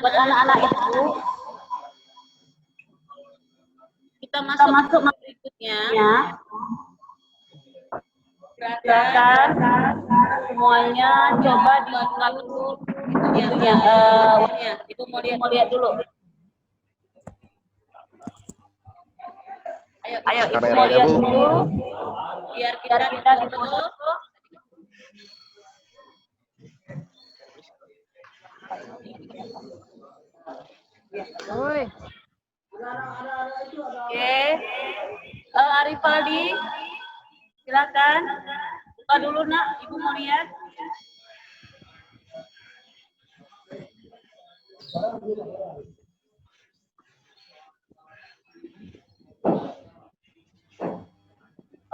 buat anak-anak itu kita masuk berikutnya. Silakan semuanya coba dibuka dulu itunya, Ibu mau lihat dulu. Ayo Ibu mau lihat dulu biar kita ditutup. Oke, Arifaldi, silakan buka dulu nak, Ibu mau lihat.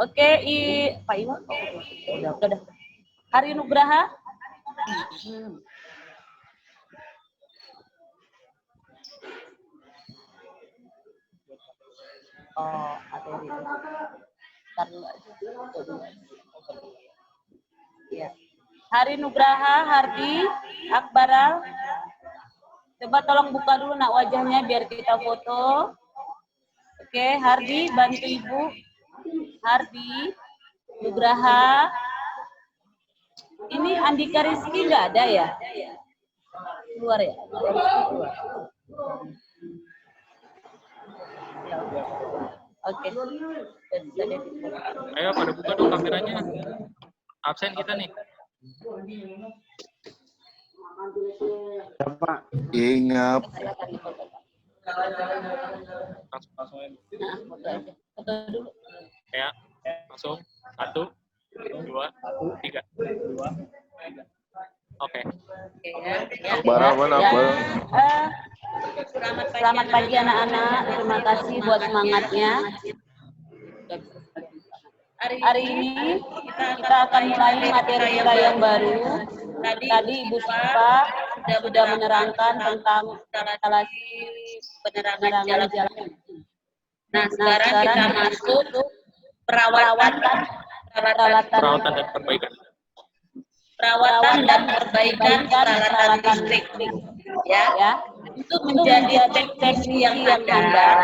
Oke, Pak Iwan, udah. Hari Nugraha. Oh, materi. Ntar dulu aja. Ya. Hari Nugraha, Hardi, Akbaral. Coba tolong buka dulu nak wajahnya biar kita foto. Oke, Hardi, bantu Ibu. Hardi, Nugraha. Ini Andika Rizky nggak ada ya? Keluar ya? Oke. Ayo pada buka dong kameranya. Absen kita nih. Pak. Ingat. Langsung aja. Ya, langsung 1, 2, 3. Oke. Selamat pagi anak-anak. Terima kasih buat semangatnya. Hari ini kita akan mulai materi kita yang baru. Tadi Ibu Sipa sudah menerangkan tentang instalasi penerangan jalan. Nah, sekarang kita masuk perawatan Perawatan dan perbaikan. Perawatan dan perbaikan peralatan listrik. Ya. Untuk menjadi teknisi yang handal,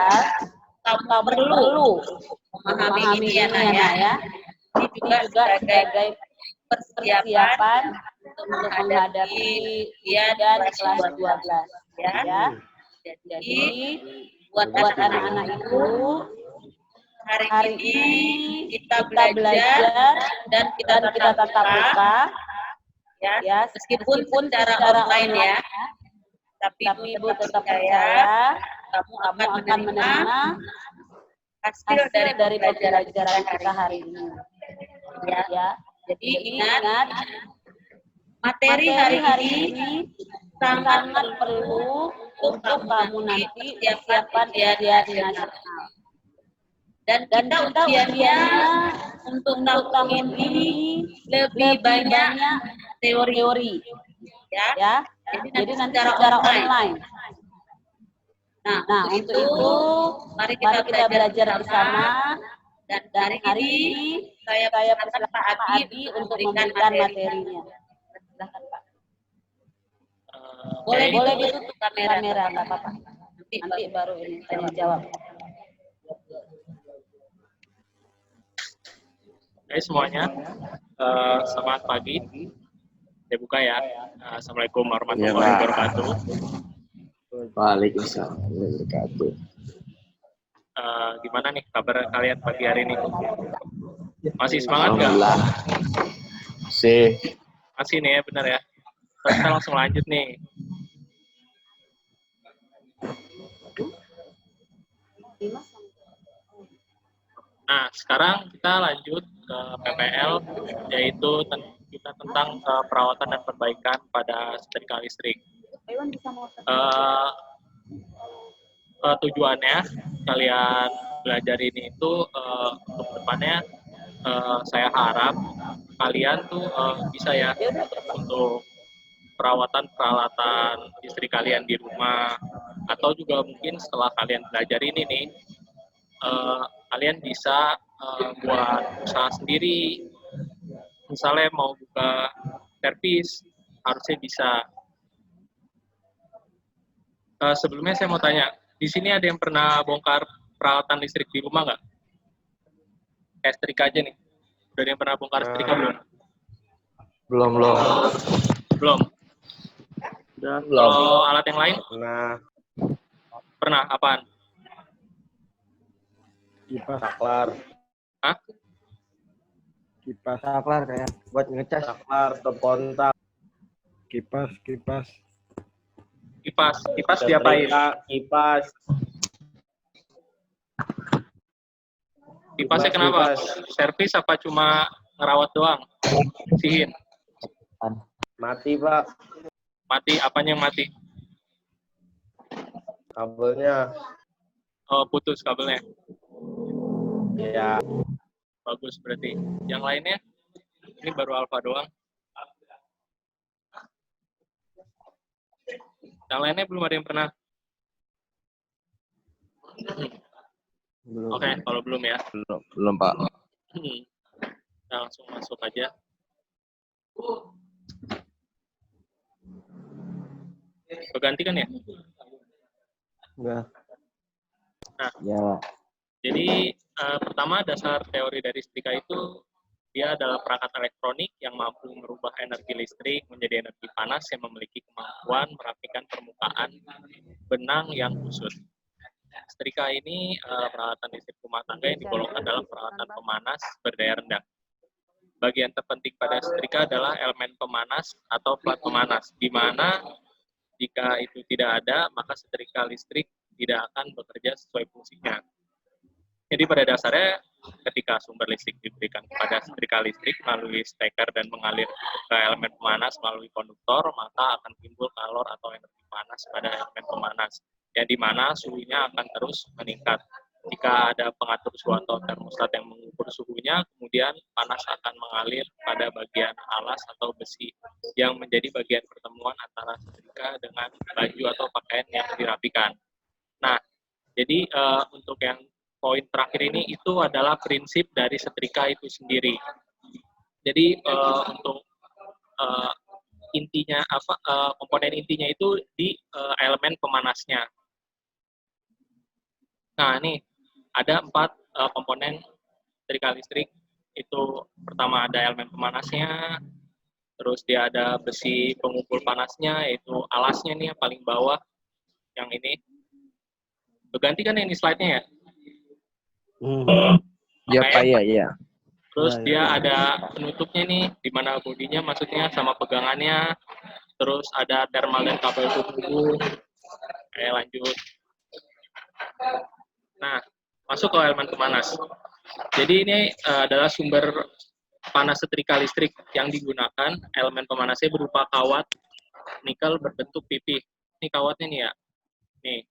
kamu perlu memahami ini ya, Nak ya. Ini juga sebagai persiapan untuk menghadapi ujian kelas 12 ya. Jadi buat anak-anak itu hari ini kita belajar dan kita tatap muka ya, meskipun secara online ya. Tapi Ibu tetap percaya kamu akan menerima hasil dari pembelajaran kita hari ini. Ya. Jadi ingat materi hari ini sangat perlu untuk kamu nanti persiapan ujian nasional. Dan kita ujiannya untuk tahun ini lebih banyak teori. Ya. Jadi nanti secara online. Nah, untuk itu mari kita belajar bersama dan hari ini saya persilakan Pak Abi untuk memberikan materinya. Silakan Pak. Boleh ditutup kamera Pak Pak. Nanti baru ini tanya jawab. Oke semuanya, selamat pagi. Saya buka ya. Assalamualaikum warahmatullahi wabarakatuh. Waalaikumsalam warahmatullahi wabarakatuh. Gimana nih kabar kalian pagi hari ini? Masih semangat nggak? Alhamdulillah. Masih nih ya, benar ya. Terus kita langsung lanjut nih. Nah, sekarang kita lanjut ke PPL, yaitu kita tentang perawatan dan perbaikan pada setrika listrik. Tujuannya kalian belajar ini itu untuk depannya saya harap kalian tuh bisa ya untuk perawatan peralatan listrik kalian di rumah, atau juga mungkin setelah kalian belajar ini nih kalian bisa buat usaha sendiri. Misalnya mau buka servis, harusnya bisa. Sebelumnya saya mau tanya, di sini ada yang pernah bongkar peralatan listrik di rumah nggak? Kayak setrika aja nih. Udah ada yang pernah bongkar setrika belum? Belum. Belum. Udah. Belum. Kalau alat yang lain? Nah, Pernah. Apaan? kipas saklar. Hah? Kipas saklar kayak buat ngecas. Saklar, stop kontak. Kipas. Kipas diapain? Kipas. Kipasnya kenapa? Servis apa cuma ngerawat doang? Bersihin. Mati, Pak. Mati, apanya yang mati? Kabelnya. Oh, putus kabelnya. Ya. Bagus berarti. Yang lainnya? Ini baru alfa doang. Yang lainnya belum ada yang pernah? Belum. Oke, kalau belum ya. Belum, Pak. Kita langsung masuk aja. Berganti kan ya? Enggak. Nah, Ya. jadi pertama dasar teori dari setrika itu dia adalah perangkat elektronik yang mampu merubah energi listrik menjadi energi panas yang memiliki kemampuan merapikan permukaan benang yang kusut. Setrika ini peralatan listrik rumah tangga yang digolongkan dalam peralatan pemanas berdaya rendah. Bagian terpenting pada setrika adalah elemen pemanas atau plat pemanas, di mana jika itu tidak ada, maka setrika listrik tidak akan bekerja sesuai fungsinya. Jadi pada dasarnya ketika sumber listrik diberikan kepada setrika listrik melalui steker dan mengalir ke elemen pemanas melalui konduktor, maka akan timbul kalor atau energi panas pada elemen pemanas, yang dimana suhunya akan terus meningkat. Jika ada pengatur suhu atau termostat yang mengukur suhunya, kemudian panas akan mengalir pada bagian alas atau besi yang menjadi bagian pertemuan antara setrika dengan baju atau pakaian yang dirapikan. Nah, jadi untuk yang poin terakhir ini itu adalah prinsip dari setrika itu sendiri. Jadi untuk intinya komponen intinya itu di elemen pemanasnya. Nah, ini ada 4 komponen setrika listrik. Itu pertama ada elemen pemanasnya, terus dia ada besi pengumpul panasnya, yaitu alasnya nih yang paling bawah, yang ini. Berganti kan ini slide-nya ya? Ya, Pak, iya. Terus dia ada penutupnya nih, di mana bodinya maksudnya sama pegangannya. Terus ada thermal dan kabel tubuh. Lanjut. Nah, masuk ke elemen pemanas. Jadi ini adalah sumber panas setrika listrik yang digunakan. Elemen pemanasnya berupa kawat nikel berbentuk pipih. Ini kawatnya nih ya. Nih.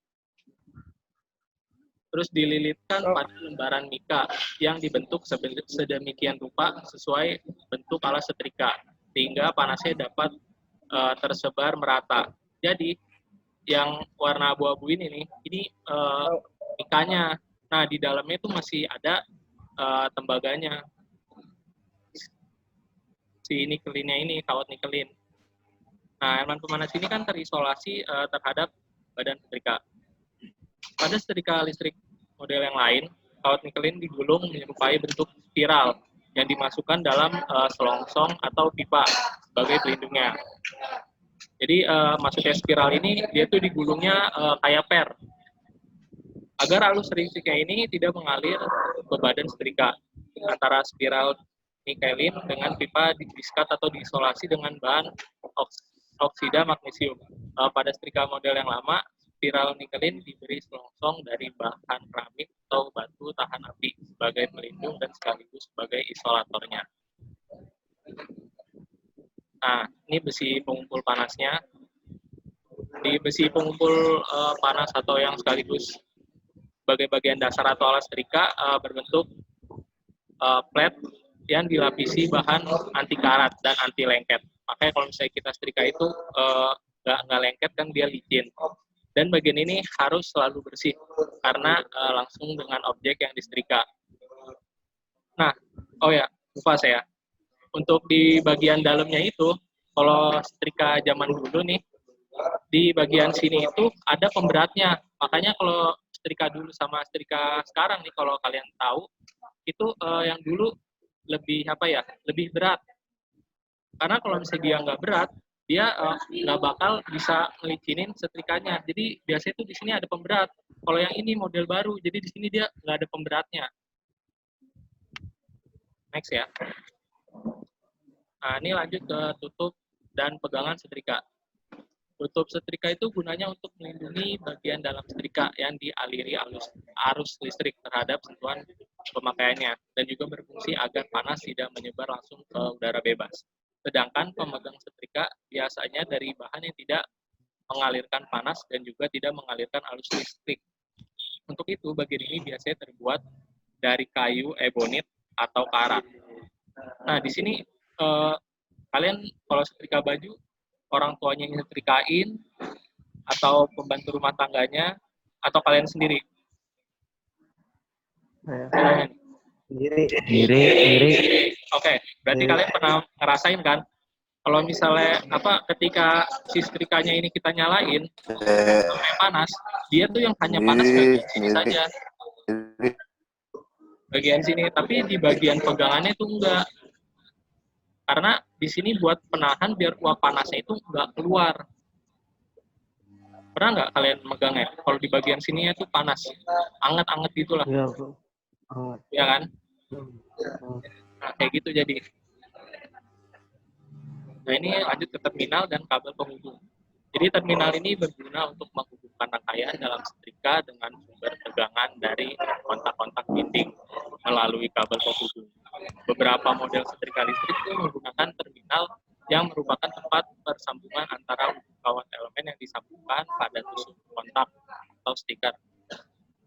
Terus dililitkan pada lembaran mika yang dibentuk sedemikian rupa sesuai bentuk alas setrika, sehingga panasnya dapat tersebar merata. Jadi yang warna abu-abu ini mikanya. Nah, di dalamnya itu masih ada tembaganya. Si nikelinnya ini, kawat nikelin. Nah, elemen pemanas ini kan terisolasi terhadap badan setrika. Pada setrika listrik model yang lain, kawat nikelin digulung menyerupai bentuk spiral yang dimasukkan dalam selongsong atau pipa sebagai pelindungnya. Jadi maksudnya spiral ini dia tuh digulungnya kayak per, agar arus listriknya ini tidak mengalir ke badan setrika. Antara spiral nikelin dengan pipa diskat atau diisolasi dengan bahan oksida magnesium. Pada setrika model yang lama, spiral nikelin diberi selongsong dari bahan keramik atau batu tahan api sebagai pelindung dan sekaligus sebagai isolatornya. Nah, ini besi pengumpul panasnya. Di besi pengumpul panas atau yang sekaligus sebagai bagian dasar atau alas setrika berbentuk plat yang dilapisi bahan anti karat dan anti lengket. Makanya kalau misalnya kita setrika itu nggak lengket kan dia licin. Dan bagian ini harus selalu bersih karena langsung dengan objek yang disetrika. Nah, lupa saya. Untuk di bagian dalamnya itu, kalau setrika zaman dulu nih, di bagian sini itu ada pemberatnya. Makanya kalau setrika dulu sama setrika sekarang nih, kalau kalian tahu, itu yang dulu lebih apa ya, lebih berat. Karena kalau misalnya dia nggak berat, dia nggak bakal bisa ngelicinin setrikanya. Jadi biasanya tuh di sini ada pemberat. Kalau yang ini model baru, jadi di sini dia nggak ada pemberatnya. Next ya. Nah, ini lanjut ke tutup dan pegangan setrika. Tutup setrika itu gunanya untuk melindungi bagian dalam setrika yang dialiri arus listrik terhadap sentuhan pemakaiannya, dan juga berfungsi agar panas tidak menyebar langsung ke udara bebas. Sedangkan pemegang setrika biasanya dari bahan yang tidak mengalirkan panas dan juga tidak mengalirkan arus listrik. Untuk itu, bagian ini biasanya terbuat dari kayu ebonit atau karat. Nah, di sini kalian kalau setrika baju, orang tuanya yang nyetrikain, atau pembantu rumah tangganya, atau kalian sendiri? Sendiri. Oke, berarti kalian pernah ngerasain kan? Kalau misalnya ketika si setrikanya ini kita nyalain sampai panas, dia tuh yang hanya panas bagian sini saja, bagian sini, tapi di bagian pegangannya itu enggak. Karena di sini buat penahan biar uap panasnya itu enggak keluar. Pernah nggak kalian megangnya? Kalau di bagian sininya tuh panas, anget-anget gitulah. Iya, bro. Ya kan? Nah, kayak gitu jadi. Nah, ini lanjut ke terminal dan kabel penghubung. Jadi terminal ini berguna untuk menghubungkan rangkaian dalam setrika dengan sumber tegangan dari kontak-kontak dinding melalui kabel penghubung. Beberapa model setrika listrik itu menggunakan terminal yang merupakan tempat persambungan antara kawan elemen yang disambungkan pada tusuk kontak atau stiker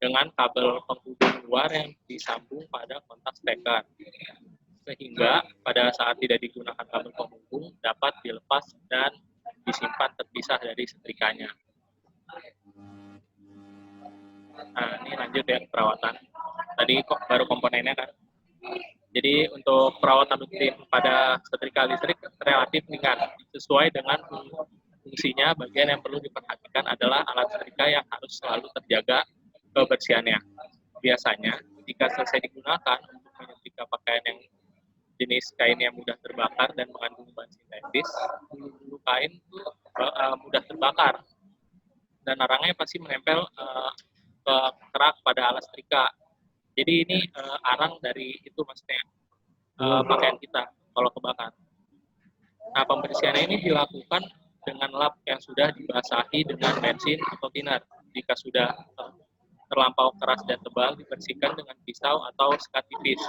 dengan kabel penghubung luar yang disambung pada kontak steker, sehingga pada saat tidak digunakan kabel penghubung dapat dilepas dan disimpan terpisah dari setrikanya. Nah, ini lanjut ya perawatan. Tadi kok baru komponennya kan. Jadi untuk perawatan rutin pada setrika listrik relatif ringan. Sesuai dengan fungsinya, bagian yang perlu diperhatikan adalah alat setrika yang harus selalu terjaga kebersihannya. Biasanya, jika selesai digunakan untuk menyetrika pakaian yang jenis kain yang mudah terbakar dan mengandung bahan sintetis, bulu kain itu mudah terbakar dan arangnya pasti menempel ke kerak pada alat setrika. Jadi ini arang dari itu maksudnya pakaian kita kalau kebakar. Nah, pembersihannya ini dilakukan dengan lap yang sudah dibasahi dengan bensin atau thinner. Jika sudah terlampau keras dan tebal, dibersihkan dengan pisau atau sikat tipis.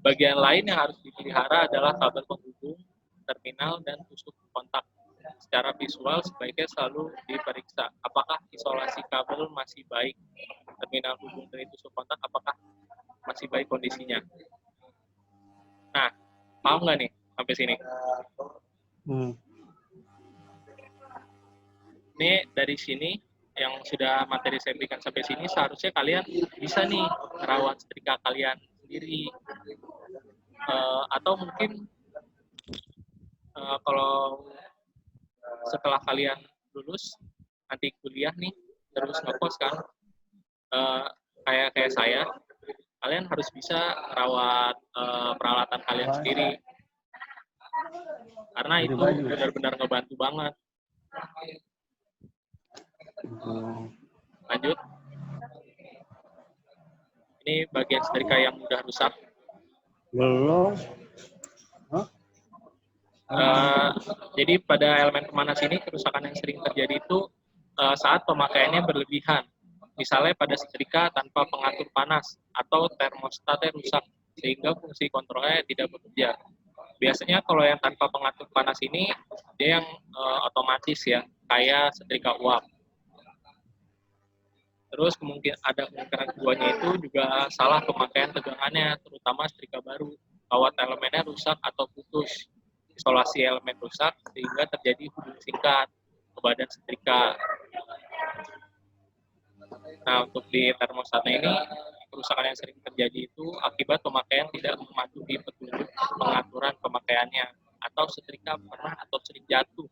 Bagian lain yang harus dipelihara adalah kabel penghubung, terminal, dan tusuk kontak. Secara visual sebaiknya selalu diperiksa apakah isolasi kabel masih baik, terminal hubung dari tusuk kontak apakah masih baik kondisinya. Nah, paham nggak nih sampai sini? Ini dari sini yang sudah materi saya berikan sampai sini, seharusnya kalian bisa nih merawat setrika kalian sendiri. Atau mungkin kalau setelah kalian lulus nanti kuliah nih terus ngekos kan, kayak saya, kalian harus bisa merawat peralatan kalian sendiri, karena itu benar-benar ngebantu banget. Lanjut, ini bagian setrika yang mudah rusak. Belum. Jadi pada elemen pemanas ini, kerusakan yang sering terjadi itu saat pemakaiannya berlebihan. Misalnya pada setrika tanpa pengatur panas atau termostatnya rusak, sehingga fungsi kontrolnya tidak bekerja. Biasanya kalau yang tanpa pengatur panas ini, dia yang otomatis ya, kayak setrika uap. Terus ada kemungkinan keduanya itu juga salah pemakaian tegangannya, terutama setrika baru. Kawat elemennya rusak atau putus. Isolasi elemen rusak sehingga terjadi hubung singkat ke badan setrika. Nah, untuk di termostatnya ini, kerusakan yang sering terjadi itu akibat pemakaian tidak mematuhi petunjuk pengaturan pemakaiannya, atau setrika pernah atau sering jatuh,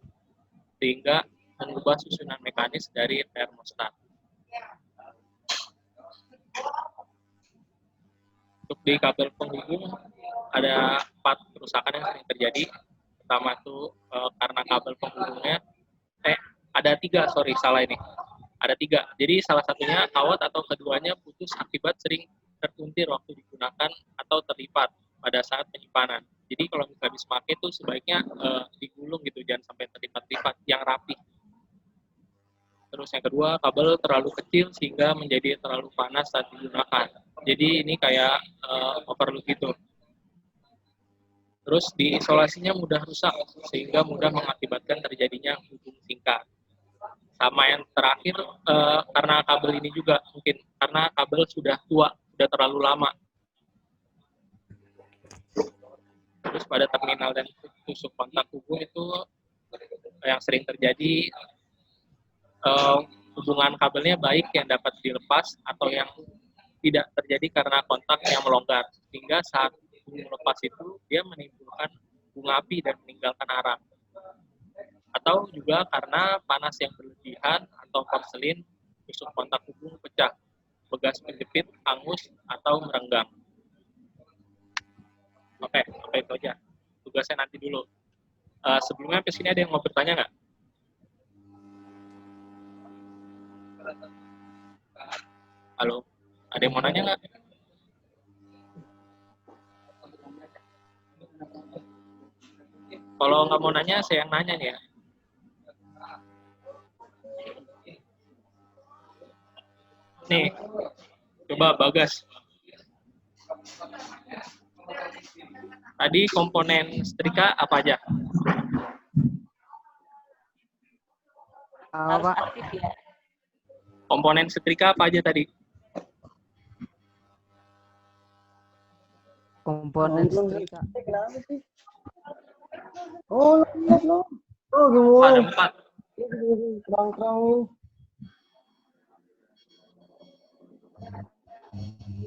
sehingga mengubah susunan mekanis dari termostat. Untuk di kabel penghubung ada 4 kerusakan yang sering terjadi. Pertama itu karena kabel penghubungnya ada 3, salah ini. Ada 3. Jadi salah satunya kawat atau keduanya putus akibat sering terpuntir waktu digunakan atau terlipat pada saat penyimpanan. Jadi kalau misalnya habis pakai itu sebaiknya digulung gitu, jangan sampai terlipat-lipat, yang rapi. Terus yang kedua, kabel terlalu kecil sehingga menjadi terlalu panas saat digunakan. Jadi ini kayak overload gitu. Terus diisolasinya mudah rusak sehingga mudah mengakibatkan terjadinya hubung singkat. Sama yang terakhir, karena kabel ini juga mungkin karena kabel sudah tua, sudah terlalu lama. Terus pada terminal dan tusuk kontak hubung itu yang sering terjadi, hubungan kabelnya baik yang dapat dilepas atau yang tidak terjadi karena kontak yang melonggar, sehingga saat melepas itu dia menimbulkan bunga api dan meninggalkan arang. Atau juga karena panas yang berlebihan atau porselin tusuk kontak hubung pecah, bekas menjepit, hangus, atau merenggang. Oke, sampai itu aja. Tugasnya nanti dulu. Sebelumnya sampai sini ada yang mau bertanya nggak? Halo, ada yang mau nanya nggak? Kalau nggak mau nanya, saya yang nanya nih ya. Nih, coba Bagas. Tadi komponen setrika apa aja? Harus aktif ya. Komponen setrika apa aja tadi? Komponen setrika. Oh, lihat lo. Oh, Ada gimana? 4. Kerang-kerang.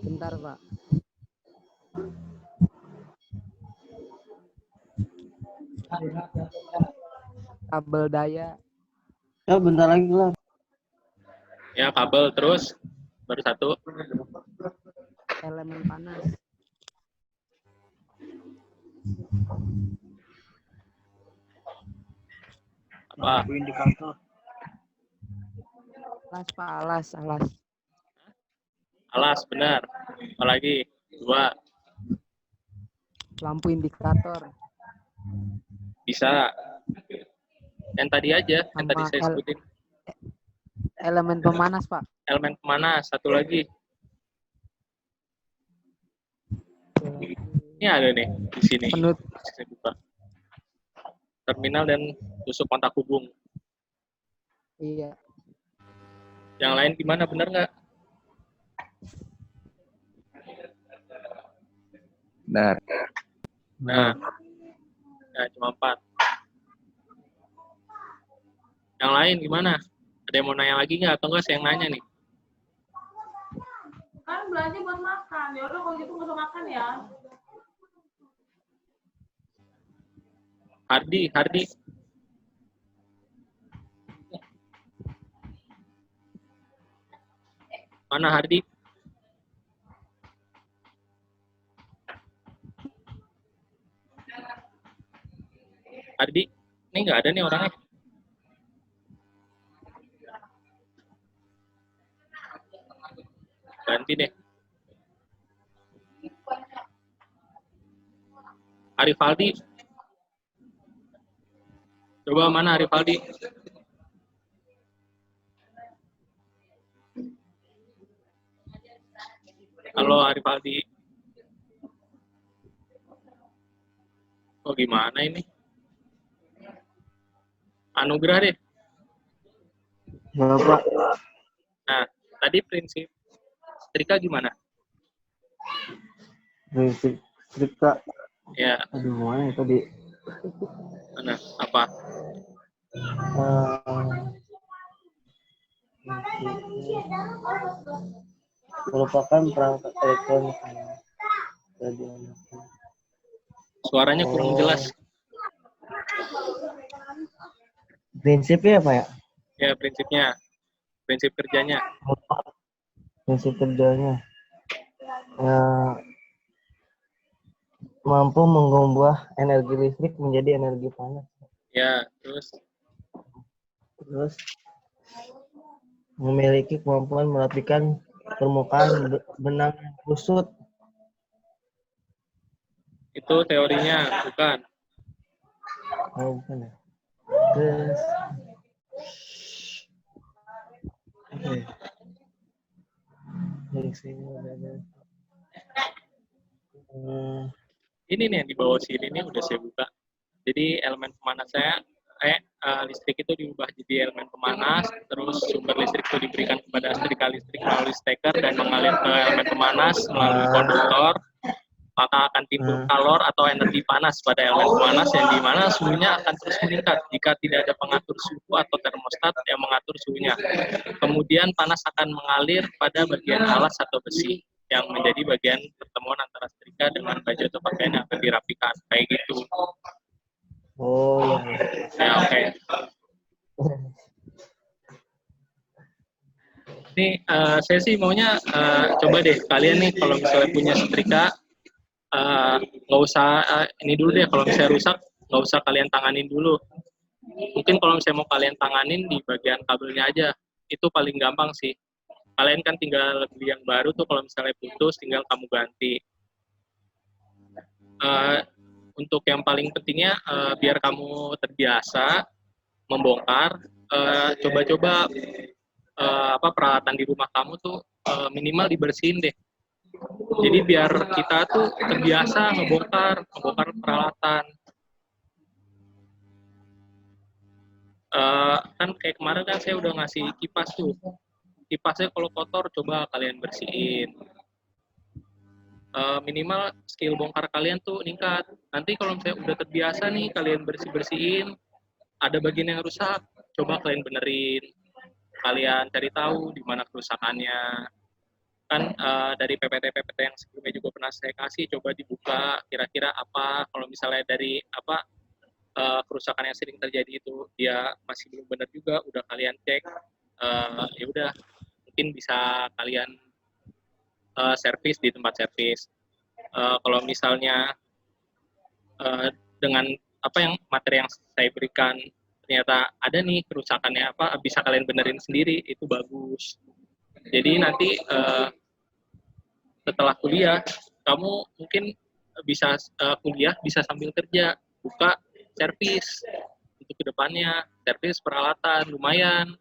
Bentar, Pak. Kabel daya, Ya, bentar lagi lah. Ya, kabel terus. Baru 1. elemen panas, Apa? Indikator. alas, Pak, alas. Alas, benar. Apalagi? 2. Lampu indikator, Bisa. Yang tadi aja, yang tadi Sama saya sebutin. elemen pemanas, Pak. Elemen pemanas, 1 lagi. Ini ada nih, di sini. Penut Saya buka. Terminal dan tusuk kontak hubung. Iya. Yang lain gimana, benar nggak? Benar. Nah, cuma 4. Yang lain gimana? Ada yang mau nanya lagi nggak? Atau nggak saya yang nanya nih? Kan belanja buat makan. Ya udah kalau gitu nggak usah makan ya. Hardi. Mana Hardi? Hardi, ini nggak ada nih orangnya. Ganti deh. Arifaldi. Coba mana Arifaldi? Halo Arifaldi. Oh gimana ini? Anugerah deh. Ya, Pak. Nah, tadi prinsip setrika gimana? Prinsip setrika. Ya, Aduh, mana ya tadi? mana? Apa? Merupakan perangkat elektronik. Jadi, Suaranya kurang jelas. prinsipnya apa ya? Ya, prinsip kerjanya. Prinsip kerjanya ya, mampu mengubah energi listrik menjadi energi panas. Ya, terus Memiliki kemampuan merapikan permukaan benang yang kusut. itu teorinya, bukan? Oh, bukan ya. Terus oke. Dari sini ada. Ini nih yang di bawah sini nih udah saya buka. Jadi elemen pemanas listrik itu diubah jadi elemen pemanas, terus sumber listrik itu diberikan kepada setrika listrik melalui steker dan mengalir ke elemen pemanas melalui konduktor, maka akan timbul kalor atau energi panas pada elemen pemanas yang dimana suhunya akan terus meningkat jika tidak ada pengatur suhu atau termostat yang mengatur suhunya. Kemudian panas akan mengalir pada bagian alas atau besi yang menjadi bagian pertemuan antara setrika dengan baju atau pakaian yang akan dirapikan, kayak gitu. Oh ya. Ya, oke. Ini saya sih maunya coba deh kalian nih kalau misalnya punya setrika, nggak usah ini dulu deh, kalau misalnya rusak nggak usah kalian tanganin dulu. Mungkin kalau misalnya mau kalian tanganin di bagian kabelnya aja, itu paling gampang sih. Kalian kan tinggal beli yang baru tuh, kalau misalnya putus tinggal kamu ganti. Untuk yang paling pentingnya biar kamu terbiasa membongkar, coba-coba peralatan di rumah kamu tuh minimal dibersihin deh. Jadi biar kita tuh terbiasa ngebongkar peralatan. Kan kayak kemarin kan saya udah ngasih kipas tuh. Kipasnya kalau kotor coba kalian bersihin. Minimal skill bongkar kalian tuh meningkat. Nanti kalau misalnya udah terbiasa nih kalian bersihin, ada bagian yang rusak, coba kalian benerin. Kalian cari tahu di mana kerusakannya. Kan dari PPT yang sebelumnya juga pernah saya kasih, coba dibuka kira-kira apa, kalau misalnya dari kerusakan yang sering terjadi itu dia masih belum benar juga, udah kalian cek, ya udah mungkin bisa kalian servis di tempat servis. Kalau misalnya dengan materi yang saya berikan ternyata ada nih kerusakannya bisa kalian benerin sendiri, itu bagus. Jadi nanti setelah kuliah kamu mungkin bisa kuliah bisa sambil kerja, buka servis untuk kedepannya, servis peralatan lumayan.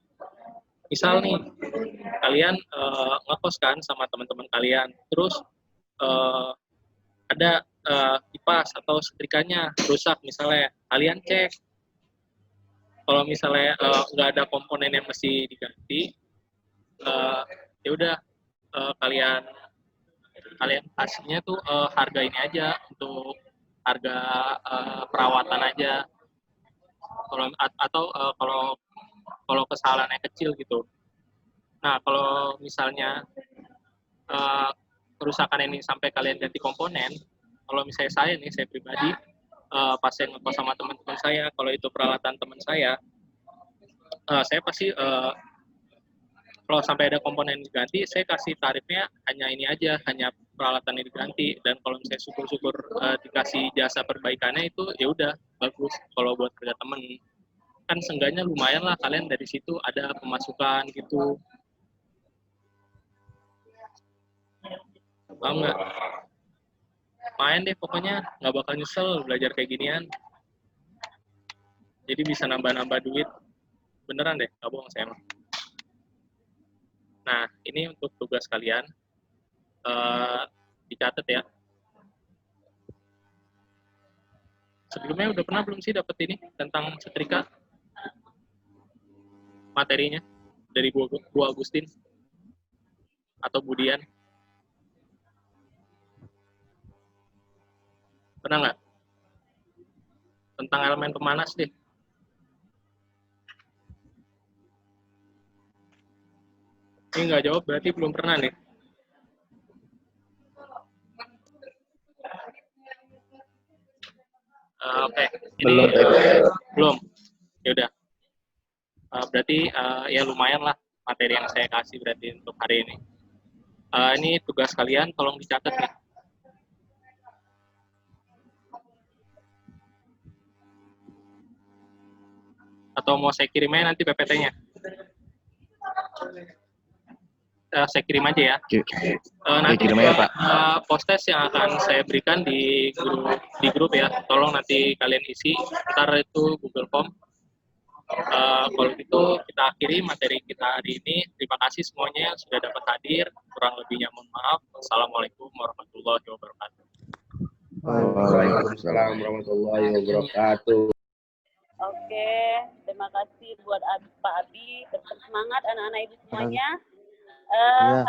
Misal nih kalian ngekos kan sama teman-teman kalian, terus ada kipas atau setrikanya rusak misalnya, kalian cek. Kalau misalnya nggak ada komponen yang mesti diganti, ya udah kalian kasihnya tuh harga ini aja, untuk harga perawatan aja. Kalau kesalahannya kecil gitu. Nah, kalau misalnya kerusakan ini sampai kalian ganti komponen, kalau misalnya saya pribadi, pas saya ngekos sama teman-teman saya, kalau itu peralatan teman saya pasti kalau sampai ada komponen diganti, saya kasih tarifnya hanya ini aja, hanya peralatan yang diganti. Dan kalau misalnya syukur-syukur dikasih jasa perbaikannya, itu ya udah bagus. Kalau buat kerja temen, kan seenggaknya lumayan lah, kalian dari situ ada pemasukan gitu. Paham nggak? Main deh pokoknya, nggak bakal nyesel belajar kayak ginian. Jadi bisa nambah-nambah duit. Beneran deh, nggak bohong saya. Nah, ini untuk tugas kalian. Dicatat ya. Sebelumnya udah pernah belum sih dapet ini tentang setrika? Materinya dari Bu Agustin atau Budian? Pernah nggak? Tentang elemen pemanas deh. Ini nggak jawab, berarti belum pernah nih. Oke. Belum. Belum. Ya udah. berarti ya lumayan lah materi yang saya kasih berarti untuk hari ini. Ini tugas kalian, tolong dicatat nih. Atau mau saya kirim aja nanti PPT-nya? Saya kirim aja ya. Nanti kirim aja, Pak. post-test yang akan saya berikan di grup ya, tolong nanti kalian isi, ntar itu Google Form. Kalau gitu kita akhiri materi kita hari ini. Terima kasih semuanya yang sudah dapat hadir. Kurang lebihnya mohon maaf. Wassalamualaikum warahmatullahi wabarakatuh. Waalaikumsalam warahmatullahi wabarakatuh. Oke, terima kasih buat Pak Abi. Tetap semangat anak-anak ibu semuanya.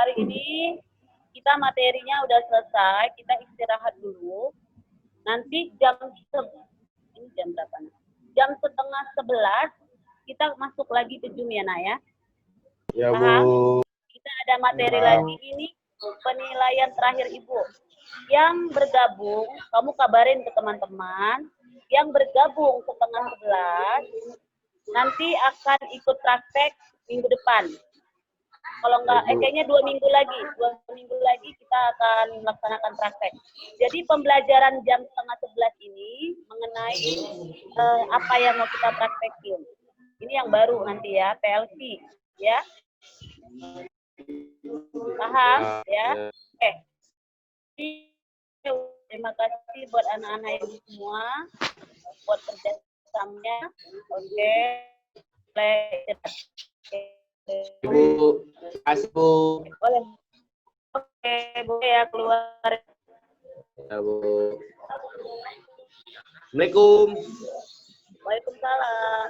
Hari ini kita materinya udah selesai. Kita istirahat dulu. Nanti ini jam berapa? Jam 10:30 kita masuk lagi ke Zoom ya, Nak ya. Ya, Paham? Bu. Kita ada materi lagi ini penilaian terakhir Ibu. Yang bergabung, kamu kabarin ke teman-teman. Yang bergabung setengah 11 nanti akan ikut praktek minggu depan. Kalau enggak, kayaknya 2 minggu lagi. 2 minggu lagi kita akan melaksanakan praktek. Jadi pembelajaran jam setengah 11 ini mengenai apa yang mau kita praktekin. Ini yang baru nanti ya, PLC. Ya. Paham? Ya. Oke. Terima kasih buat anak-anak ibu semua. Buat kerjasamanya. Oke. Ibu, kasih Bu. Boleh. Oke, boleh ya keluar. Ya, Bu. Assalamualaikum. Waalaikumsalam.